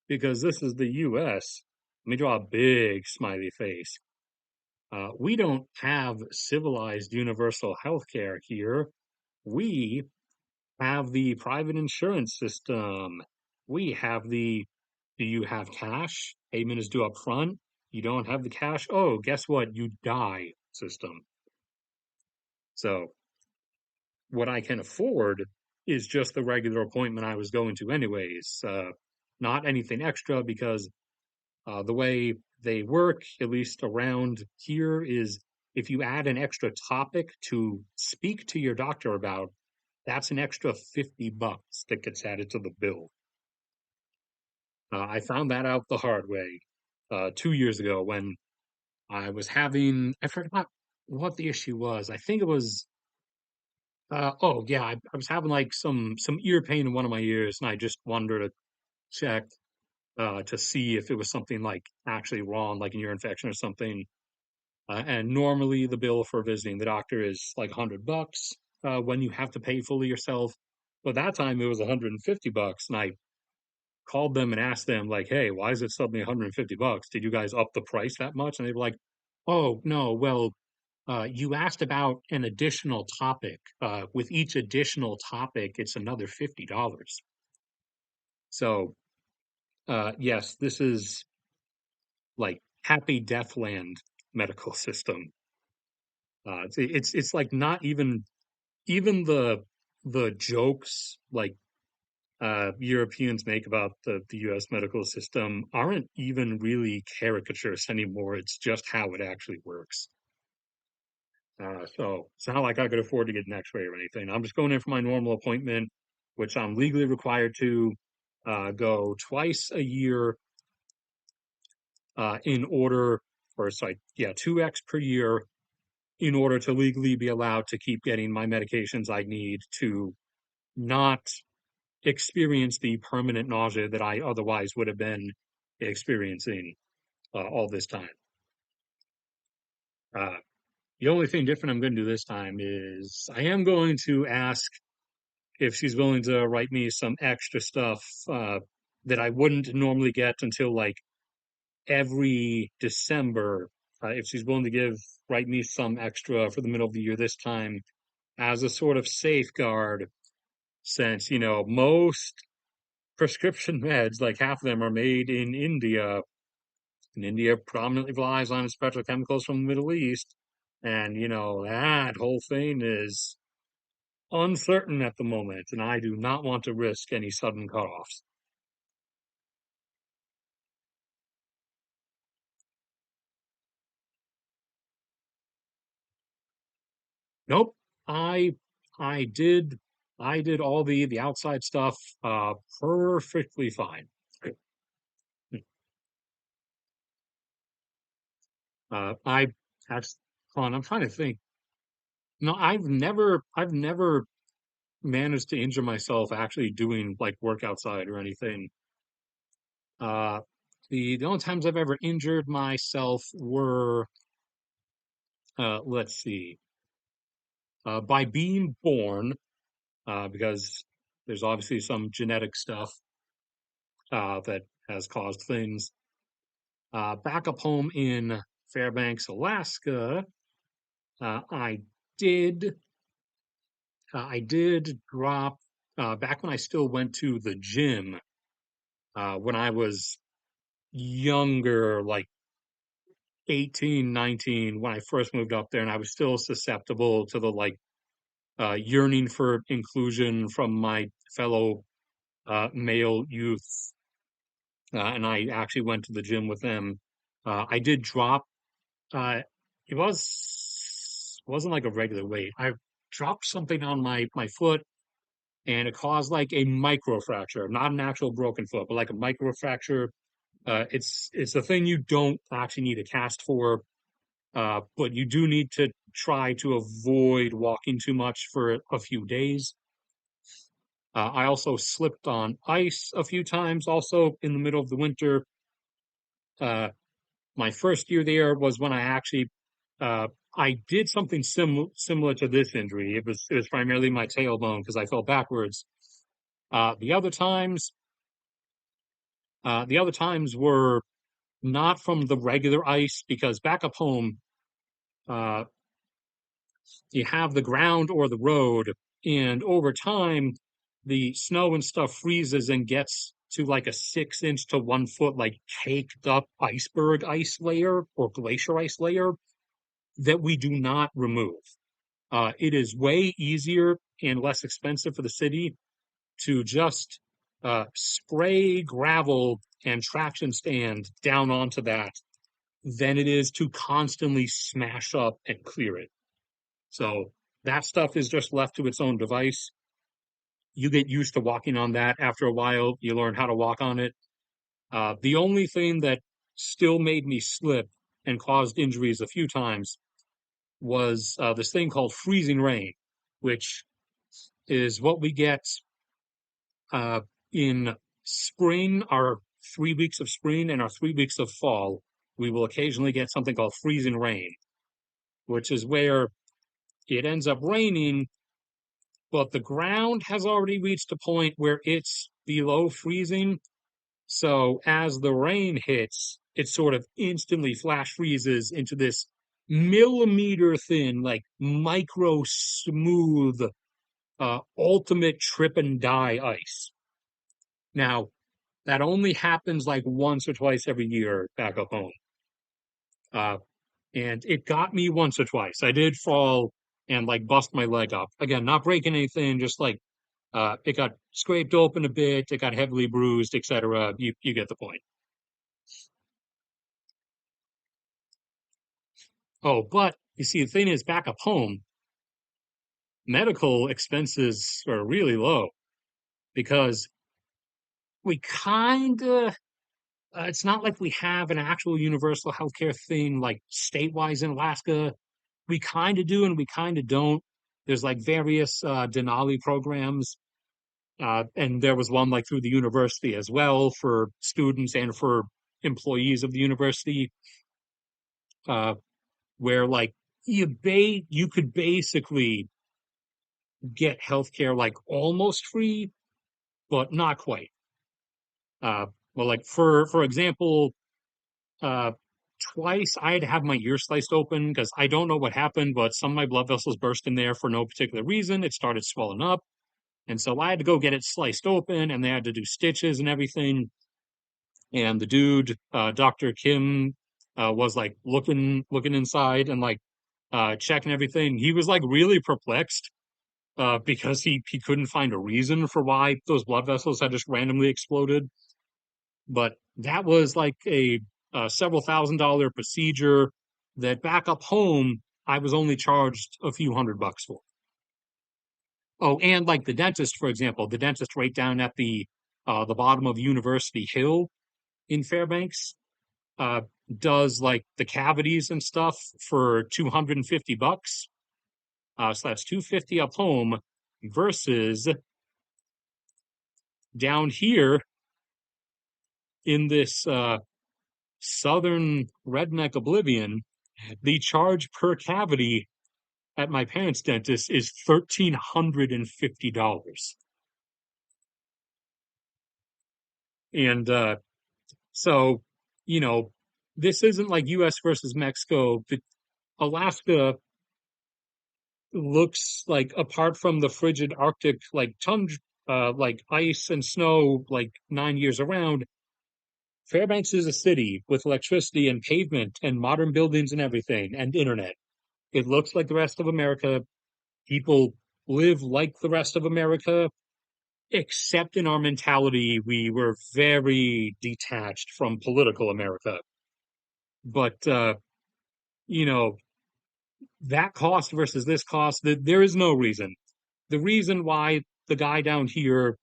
[SPEAKER 1] Because this is the US. Let me draw a big smiley face. We don't have civilized universal health care here. We have the private insurance system. We have the do you have cash? Payment is due up front. You don't have the cash. Oh, guess what? You die system. So what I can afford is just the regular appointment I was going to anyways. Not anything extra because the way they work, at least around here, is if you add an extra topic to speak to your doctor about, that's an extra $50 that gets added to the bill. I found that out the hard way 2 years ago when I forgot what the issue was. I think it was, oh yeah, I was having like some ear pain in one of my ears, and I just wanted to check to see if it was something like actually wrong, like an ear infection or something. And normally the bill for visiting the doctor is like $100 when you have to pay fully yourself. But that time it was $150, and I called them and asked them like, "Hey, why is it suddenly $150? Did you guys up the price that much?" And they were like, "Oh no, well, you asked about an additional topic. With each additional topic, it's another $50." So, yes, this is like Happy Deathland medical system. It's like not even the jokes like Europeans make about the US medical system aren't even really caricatures anymore. It's just how it actually works. So it's not like I could afford to get an x-ray or anything. I'm just going in for my normal appointment, which I'm legally required to go twice a year in order, or sorry, yeah, 2x per year in order to legally be allowed to keep getting my medications I need to not experience the permanent nausea that I otherwise would have been experiencing all this time. Uh, the only thing different I'm going to do this time is I am going to ask if she's willing to write me some extra stuff that I wouldn't normally get until like every December. If she's willing to write me some extra for the middle of the year this time as a sort of safeguard, since most prescription meds, like half of them, are made in India, and India prominently relies on its petrochemicals from the Middle East. And, that whole thing is uncertain at the moment, and I do not want to risk any sudden cutoffs. Nope. I I did I did all the outside stuff perfectly fine. I actually, hold on, I'm trying to think. No, I've never managed to injure myself actually doing like work outside or anything. Uh, the only times I've ever injured myself were, let's see, by being born, because there's obviously some genetic stuff that has caused things. Back up home in Fairbanks, Alaska, I did I did drop back when I still went to the gym when I was younger, like 18, 19, when I first moved up there, and I was still susceptible to the like yearning for inclusion from my fellow male youth. And I actually went to the gym with them. I did drop. Uh, it wasn't like a regular weight. I dropped something on my foot, and it caused like a microfracture, not an actual broken foot, but like a microfracture. It's a thing you don't actually need a cast for, but you do need to try to avoid walking too much for a few days. I also slipped on ice a few times, also in the middle of the winter. Uh, my first year there was when I actually uh, I did something similar to this injury. It was primarily my tailbone because I fell backwards. Uh, the other times, the other times were not from the regular ice because back up home, uh, you have the ground or the road, and over time, the snow and stuff freezes and gets to like a 6 inch to 1 foot, like caked up iceberg ice layer or glacier ice layer that we do not remove. It is way easier and less expensive for the city to just spray gravel and traction stand down onto that than it is to constantly smash up and clear it. So that stuff is just left to its own device. You get used to walking on that after a while. You learn how to walk on it. The only thing that still made me slip and caused injuries a few times was this thing called freezing rain, which is what we get uh, in spring, our 3 weeks of spring and our 3 weeks of fall. We will occasionally get something called freezing rain, which is where it ends up raining, but the ground has already reached a point where it's below freezing. So as the rain hits, it sort of instantly flash freezes into this millimeter thin, like micro smooth, ultimate trip and die ice. Now, that only happens like once or twice every year back up home. Uh, and it got me once or twice. I did fall and like bust my leg up. Again, not breaking anything, just like it got scraped open a bit, it got heavily bruised, etc. You get the point. Oh, but you see, the thing is, back up home, medical expenses are really low because we kind of, it's not like we have an actual universal healthcare thing like state-wise in Alaska. We kind of do and we kind of don't. There's like various Denali programs, and there was one like through the university as well for students and for employees of the university, uh, where like you could basically get healthcare like almost free, but not quite. Uh, well, like for example, uh, twice I had to have my ear sliced open because I don't know what happened, but some of my blood vessels burst in there for no particular reason. It started swelling up, and so I had to go get it sliced open, and they had to do stitches and everything. And the dude, Dr. Kim, was like looking inside and like checking everything. He was like really perplexed because he couldn't find a reason for why those blood vessels had just randomly exploded. But that was like a several $1,000 procedure that back up home I was only charged a few $100 for. Oh, and like the dentist, for example, the dentist right down at the bottom of University Hill in Fairbanks. uh, does like the cavities and stuff for 250 bucks. So that's 250 up home versus down here in this southern redneck oblivion, the charge per cavity at my parents' dentist is $1,350. And so, you know, this isn't like US versus Mexico. But Alaska looks like, apart from the frigid Arctic, like tundra, like ice and snow, like 9 years around, Fairbanks is a city with electricity and pavement and modern buildings and everything and internet. It looks like the rest of America. People live like the rest of America, except in our mentality, we were very detached from political America. But, you know, that cost versus this cost, there is no reason. The reason why the guy down here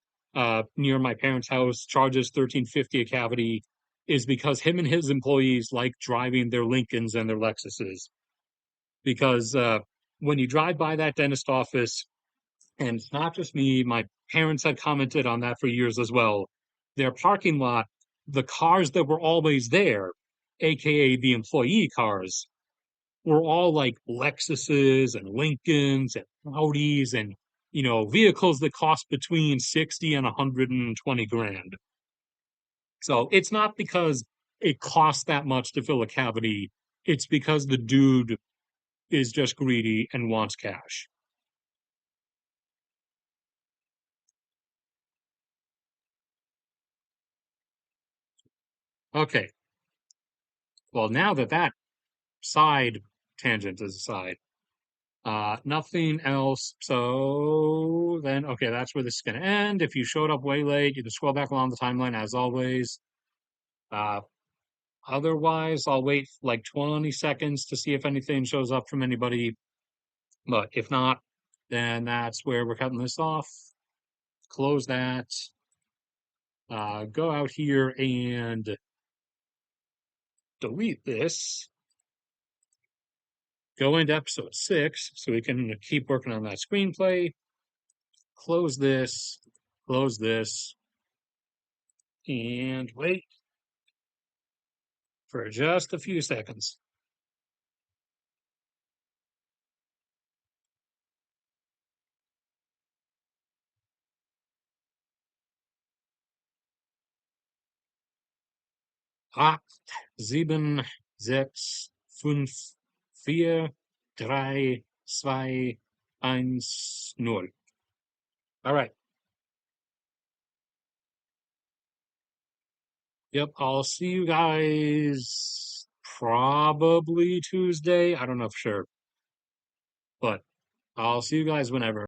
[SPEAKER 1] near my parents' house charges 1350 a cavity is because him and his employees like driving their Lincolns and their Lexuses. Because when you drive by that dentist office, and it's not just me, my parents had commented on that for years as well. Their parking lot, the cars that were always there, aka the employee cars, were all like Lexuses and Lincolns and Audis and vehicles that cost between 60 and 120 grand. So it's not because it costs that much to fill a cavity. It's because the dude is just greedy and wants cash. Okay. Well, now that that side tangent is aside, nothing else. So then, okay, that's where this is going to end. If you showed up way late, you can scroll back along the timeline as always. Uh, Otherwise, I'll wait like 20 seconds to see if anything shows up from anybody. But if not, then that's where we're cutting this off. Close that. Go out here and delete this. Go into episode 6 so we can keep working on that screenplay. Close this, and wait for just a few seconds. Acht, sieben, sechs, fünf, vier, drei, zwei, eins, null. All right. Yep. I'll see you guys probably Tuesday. I don't know for sure, but I'll see you guys whenever.